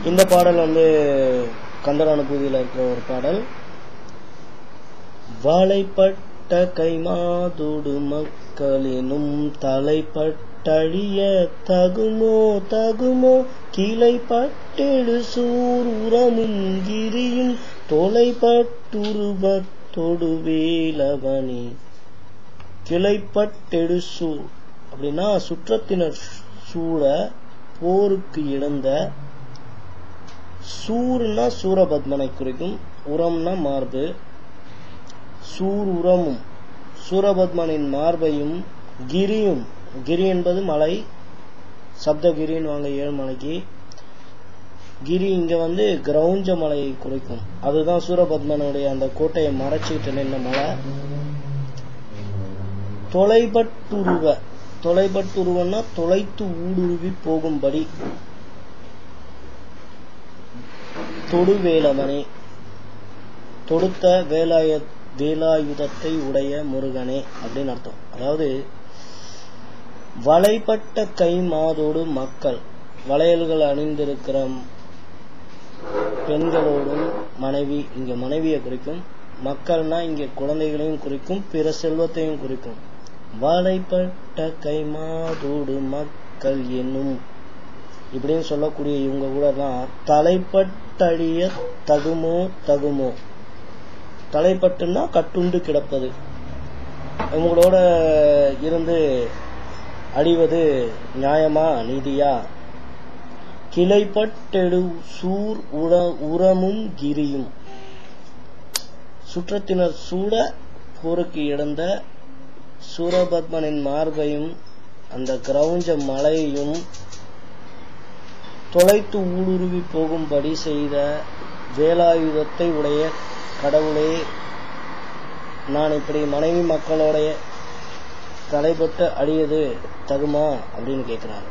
இந்த பாடல் வந்து கந்தர் அனுபூதியில் இருக்கிற ஒரு பாடல். வாழைப்பட்ட கைமாதோடு மக்களினும் தலைப்பட்டழிய தகுமோ தகுமோ கிளைப்பட்டெழு சூர் உரமும் கிரியும் தொலைப்பட்டுருவத்தொடு வேலவனே. கிளைப்பட்டெழு சூர் அப்படின்னா சுற்றத்தினர் சூழ போருக்கு இழந்த, சூர்னா சூரபத்மனை குறிக்கும், உரம்னா மார்பு, சூர் உரமும் சூரபத்மனின் மார்பையும், கிரியும், கிரி என்பது மலை, சப்தகிரின்னு வாங்க 7 மலைக்கு, கிரி இங்க வந்து கிரௌஞ்ச மலையை குறிக்கும். அதுதான் சூரபத்மனுடைய அந்த கோட்டையை மறைச்சிட்டு நின்ன மலை. தொலைபட்டுருவ, தொலைபட்டுருவன்னா தொலைத்து ஊடுருவி போகும்படி, தொடுவேலவனே தொடுத்த வேலாயுதத்தை உடைய முருகனே அப்படின்னு அர்த்தம். அதாவது வளைப்பட்ட கை மாதோடு மக்கள், வளையல்கள் அணிந்திருக்கிற பெண்களோடும் மனைவி, இங்க மனைவியை குறிக்கும், மக்கள்னா இங்க குழந்தைகளையும் குறிக்கும், பிற செல்வத்தையும் குறிக்கும். வளைப்பட்ட கை மாதோடு மக்கள் என்னும் இப்படின்னு சொல்லக்கூடிய இவங்க கூட தான் தலைப்பட்டழிய தகுமோ தகுமோ, தலைப்பட்டுன்னா கட்டுண்டு கிடப்பது, இவங்களோட இருந்து அழிவது நியாயமா நீதியா. கிளைப்பட்டெழு சூர் உரமும் கிரியும், சுற்றத்தினர் சூட போருக்கு இழந்த சூரபத்மனின் மார்பையும் அந்த கிரௌஞ்ச மலையையும் தொலைத்து ஊடுருவி போகும்படி செய்த வேலாயுதத்தை உடைய கடவுளே, நான் இப்படி மனைவி மக்களோடைய தலைப்பட்டு அழியது தகுமா அப்படின்னு கேட்கிறாரு.